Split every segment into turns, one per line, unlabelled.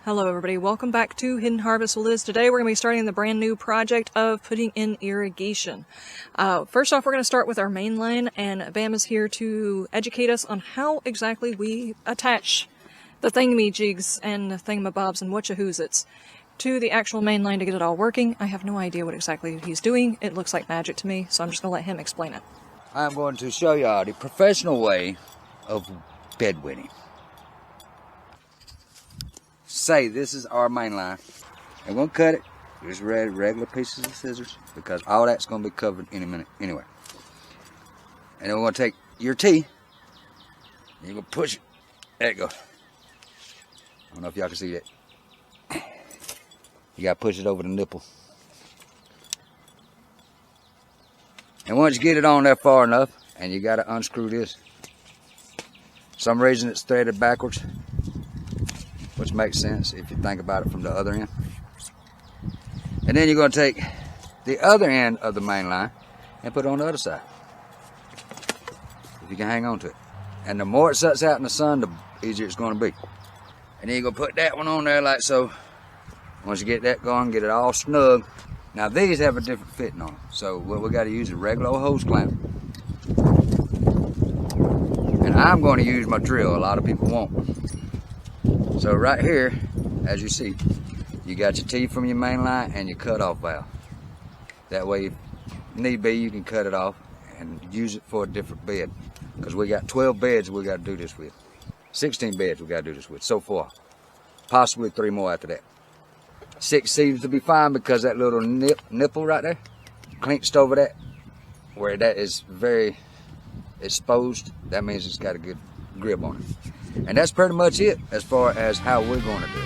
Hello everybody, welcome back to Hidden Harvest with Liz. Today we're going to be starting the brand new project of putting in irrigation. First off, we're going to start with our main line, and Bam is here to educate us on how exactly we attach the thingamajigs and thingamabobs and whatchahoozits to the actual main line to get it all working. I have no idea what exactly he's doing. It looks like magic to me, so I'm just going to let him explain it.
I'm going to show y'all the professional way of bedwetting. Say this is our main line. I'm going to cut it. Just regular pieces of scissors because all that's going to be covered in a minute anyway. And then we're going to take your tee and you're going to push it. There it goes. I don't know if y'all can see that. You got to push it over the nipple. And once you get it on there far enough, and you got to unscrew this. For some reason it's threaded backwards, which makes sense if you think about it from the other end. And then you're going to take the other end of the main line and put it on the other side, if you can hang on to it. And the more it sets out in the sun, the easier it's going to be. And then you're going to put that one on there like so. Once you get that going, get it all snug. Now these have a different fitting on them, so what we got to use is a regular old hose clamp. And I'm going to use my drill. A lot of people won't. So right here, as you see, you got your tee from your main line and your cutoff valve. That way, if need be, you can cut it off and use it for a different bed. Because we got 12 beds we got to do this with. 16 beds we got to do this with so far. Possibly 3 more after that. 6 seems to be fine because that little nipple right there, clinched over that, where that is very exposed, that means it's got a good grip on it. And that's pretty much it as far as how we're going to do it.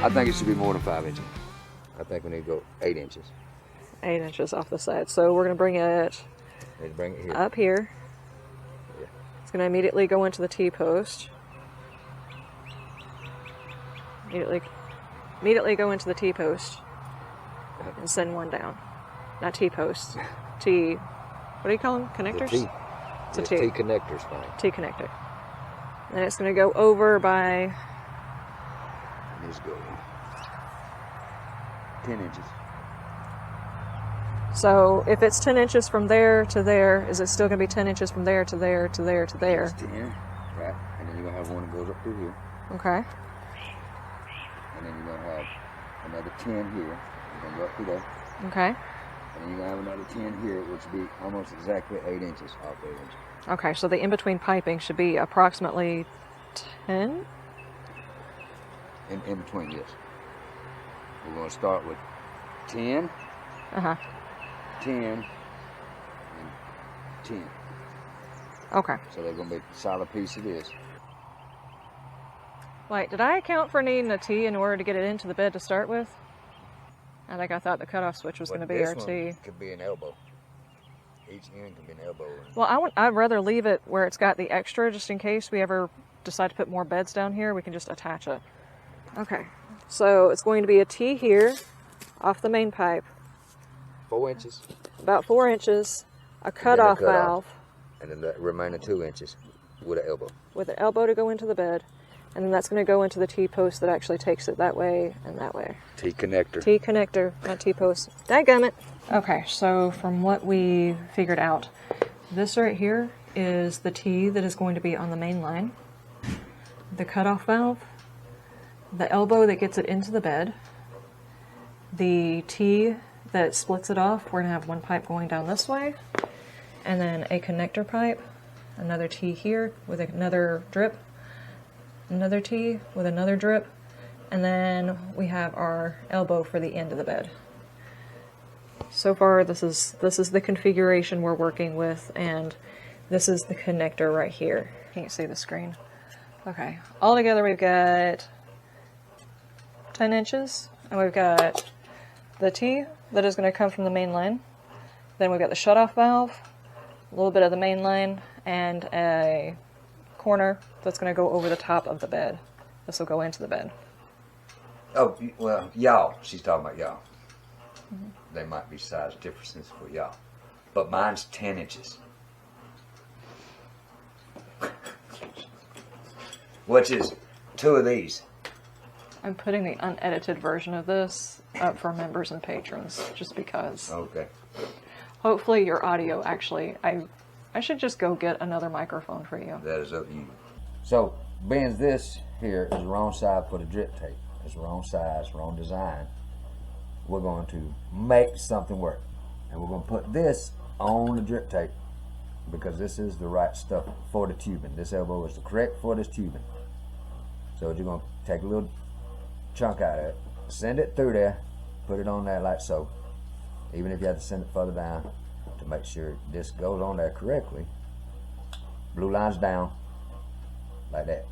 I think it should be more than 5 inches. I think we need to go 8 inches.
8 inches off the side. So we're going to bring it
here.
Up here.
Yeah.
It's going to immediately go into the T-post. Immediately go into the T-post and send one down. Not T-posts. What do you call them? Connectors?
The T.
It's a
yeah,
T.
T-connector's fine.
T-connector. Then it's going to go over by...
Let's go 10 inches.
So if it's 10 inches from there to there, is it still going to be 10 inches from there to there to there to there?
It's 10, right? And then you're going to have one that goes up through here.
Okay.
And then you're going to have another 10 here. You're going to go up through there.
Okay.
And then you're going to have another 10 here, which would be almost exactly 8 inches off 8 inches.
Okay, so the in-between piping should be approximately 10?
In between, yes. We're going to start with 10, 10, and 10.
Okay.
So they're going to be a solid piece of this.
Wait, did I account for needing a T in order to get it into the bed to start with? I think I thought the cutoff switch was going to be our T.
This one could be an elbow. Each end can be an elbow.
Well, I'd rather leave it where it's got the extra, just in case we ever decide to put more beds down here, we can just attach it. Okay, so it's going to be a T here, off the main pipe.
4 inches.
About 4 inches, a cutoff valve.
And then the remaining 2 inches with an elbow.
With an elbow to go into the bed. And then that's going to go into the T-post that actually takes it that way and that way.
T-connector.
T-connector, not T-post. Dadgummit. Okay, so from what we figured out, this right here is the T that is going to be on the main line. The cutoff valve, the elbow that gets it into the bed, the T that splits it off, we're going to have one pipe going down this way, and then a connector pipe, another T here with another drip, another T with another drip, and then we have our elbow for the end of the bed. So far, this is the configuration we're working with, and this is the connector right here. Can't see the screen. Okay, altogether we've got 10 inches, and we've got the T that is going to come from the main line. Then we've got the shutoff valve, a little bit of the main line, and a corner that's going to go over the top of the bed. This will go into the bed.
Oh, well, y'all. She's talking about y'all. They might be size differences for y'all. But mine's 10 inches. Which is 2 of these.
I'm putting the unedited version of this up for members and patrons, just because.
Okay.
Hopefully your audio actually, I should just go get another microphone for you.
That is up to you. So, being this here is the wrong side for the drip tape. It's the wrong size, wrong design. We're going to make something work. And we're going to put this on the drip tape because this is the right stuff for the tubing. This elbow is the correct for this tubing. So you're going to take a little chunk out of it, send it through there, put it on there like so. Even if you have to send it further down to make sure this goes on there correctly. Blue line's down, like that.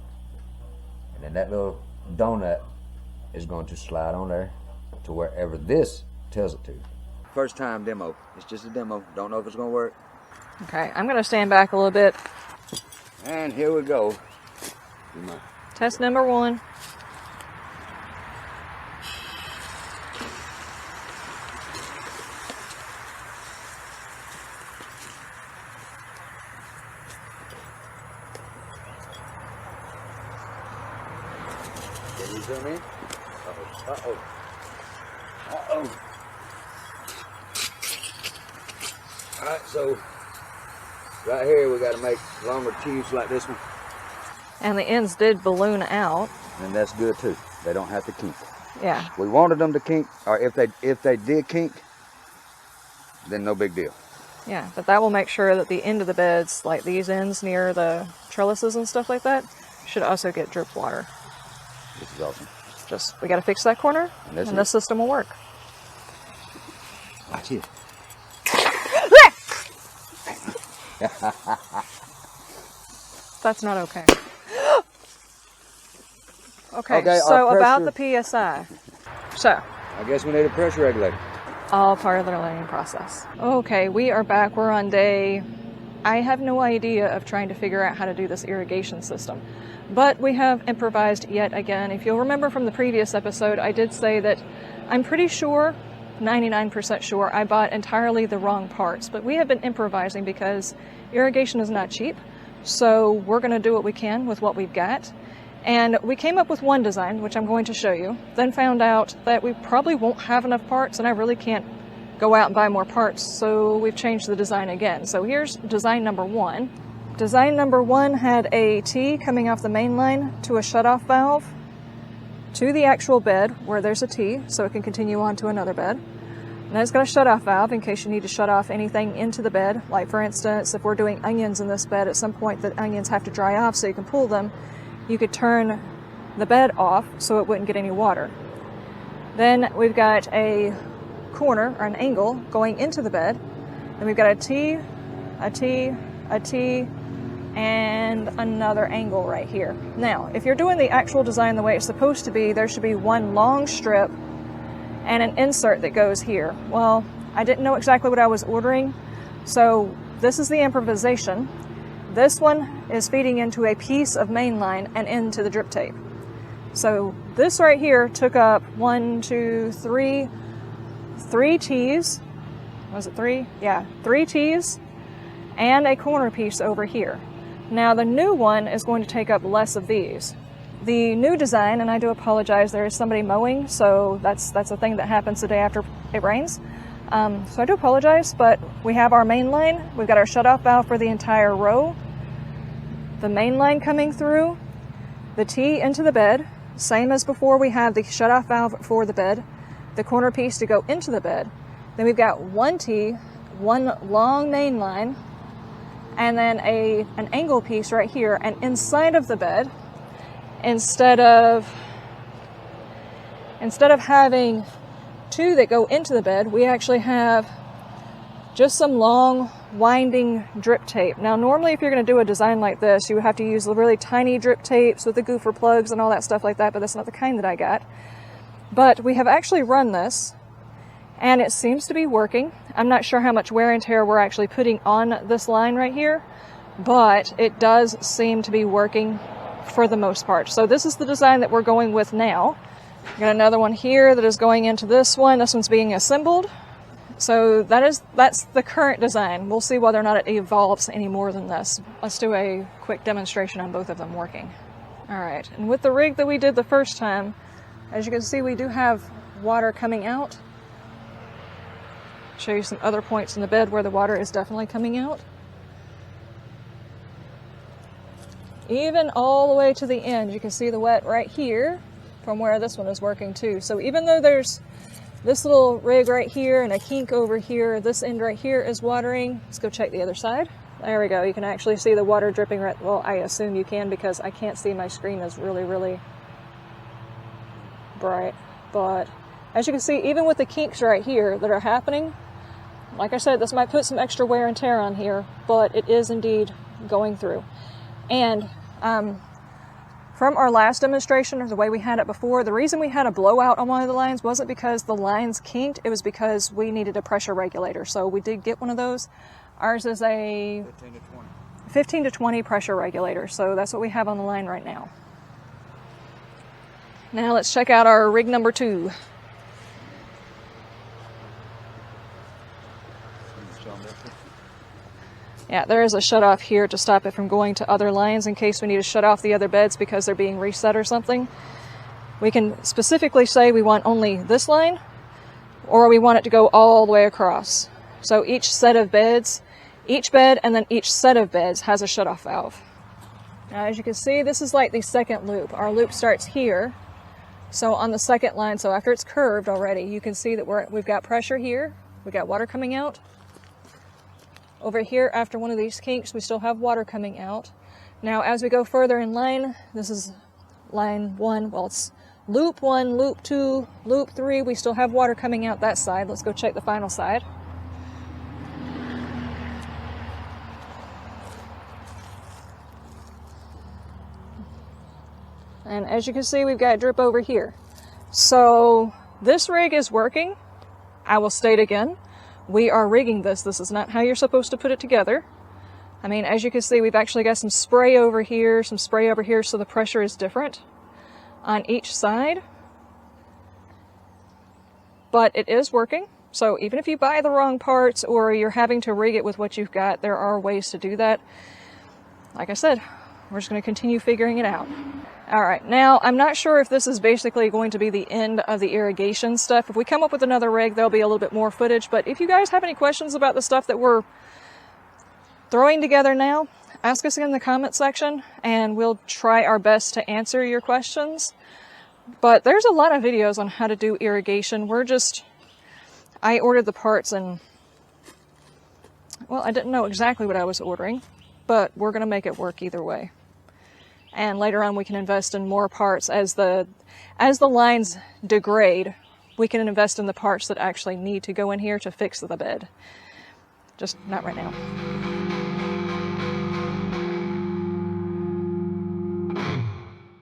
And then that little donut is going to slide on there to wherever this tells it to. First time demo. It's just a demo. Don't know if it's going to work.
Okay, I'm going to stand back a little bit.
And here we go.
Test number 1.
Can you zoom in? Uh-oh. Uh-oh. Uh-oh. Alright, so right here we got to make longer tubes like this one.
And the ends did balloon out.
And that's good too. They don't have to kink.
Yeah.
We wanted them to kink, or if they did kink, then no big deal.
Yeah, but that will make sure that the end of the beds, like these ends near the trellises and stuff like that, should also get drip water.
This is awesome.
Just, we got to fix that corner, and this system will work.
Watch it.
That's not okay. Okay, so about the PSI. So,
I guess we need a pressure regulator.
all part of the learning process. Okay, we are back. We're on day... I have no idea of trying to figure out how to do this irrigation system. But we have improvised yet again. If you'll remember from the previous episode, I did say that I'm pretty sure, 99% sure, I bought entirely the wrong parts. But we have been improvising because irrigation is not cheap. So we're going to do what we can with what we've got. And we came up with one design, which I'm going to show you, then found out that we probably won't have enough parts, and I really can't go out and buy more parts, so we've changed the design again. So here's design number 1. Design number 1 had a T coming off the main line to a shutoff valve to the actual bed where there's a T, so it can continue on to another bed. And then it's got a shutoff valve in case you need to shut off anything into the bed. Like for instance, if we're doing onions in this bed, at some point the onions have to dry off so you can pull them. You could turn the bed off so it wouldn't get any water. Then we've got a corner or an angle going into the bed. Then we've got a T, a T, a T, and another angle right here. Now, if you're doing the actual design the way it's supposed to be, there should be one long strip and an insert that goes here. Well, I didn't know exactly what I was ordering, so this is the improvisation. This one is feeding into a piece of main line and into the drip tape. So this right here took up 3 T's. Was it 3? Yeah, 3 T's and a corner piece over here. Now the new one is going to take up less of these. The new design, and I do apologize, there is somebody mowing, so that's a thing that happens the day after it rains. So I do apologize, but we have our main line. We've got our shutoff valve for the entire row. The main line coming through, the T into the bed, same as before we have the shutoff valve for the bed. the corner piece to go into the bed. Then we've got one T, one long main line, and then an angle piece right here. And inside of the bed, instead of having two that go into the bed, we actually have just some long winding drip tape. Now normally if you're going to do a design like this, you would have to use the really tiny drip tapes with the goofer plugs and all that stuff like that, but that's not the kind that I got. But we have actually run this and it seems to be working. I'm not sure how much wear and tear we're actually putting on this line right here, but it does seem to be working for the most part. So this is the design that we're going with now. Got another one here that is going into this one. This one's being assembled. So that's the current design. We'll see whether or not it evolves any more than this. Let's do a quick demonstration on both of them working. All right, and with the rig that we did the first time, as you can see, we do have water coming out. Show you some other points in the bed where the water is definitely coming out. Even all the way to the end, you can see the wet right here from where this one is working too. So even though there's this little rig right here and a kink over here, this end right here is watering. Let's go check the other side. There we go. You can actually see the water dripping right, well, I assume you can because I can't see, my screen is really, really bright. But as you can see, even with the kinks right here that are happening, like I said, this might put some extra wear and tear on here, but it is indeed going through. And from our last demonstration, or the way we had it before, the reason we had a blowout on one of the lines wasn't because the lines kinked, it was because we needed a pressure regulator. So we did get one of those. Ours is a 15 to 20 pressure regulator, so that's what we have on the line right now. Now let's check out our rig number 2. Yeah, there is a shutoff here to stop it from going to other lines in case we need to shut off the other beds because they're being reset or something. We can specifically say we want only this line or we want it to go all the way across. So each set of beds, each bed and then each set of beds has a shutoff valve. Now as you can see, this is like the second loop. Our loop starts here. So on the second line, so after it's curved already, you can see that we've got pressure here. We've got water coming out. Over here, after one of these kinks, we still have water coming out. Now, as we go further in line, this is line 1. Well, it's loop 1, loop 2, loop 3. We still have water coming out that side. Let's go check the final side. And as you can see, we've got drip over here. So this rig is working. I will state again. We are rigging this. This is not how you're supposed to put it together. I mean, as you can see, we've actually got some spray over here, some spray over here, so the pressure is different on each side. But it is working. So even if you buy the wrong parts or you're having to rig it with what you've got, there are ways to do that. Like I said, we're just going to continue figuring it out. All right, now I'm not sure if this is basically going to be the end of the irrigation stuff. If we come up with another rig, there'll be a little bit more footage. But if you guys have any questions about the stuff that we're throwing together now, ask us in the comment section and we'll try our best to answer your questions. But there's a lot of videos on how to do irrigation. I ordered the parts and, well, I didn't know exactly what I was ordering, but we're going to make it work either way. And later on we can invest in more parts as the lines degrade. We can invest in the parts that actually need to go in here to fix the bed. Just not right now.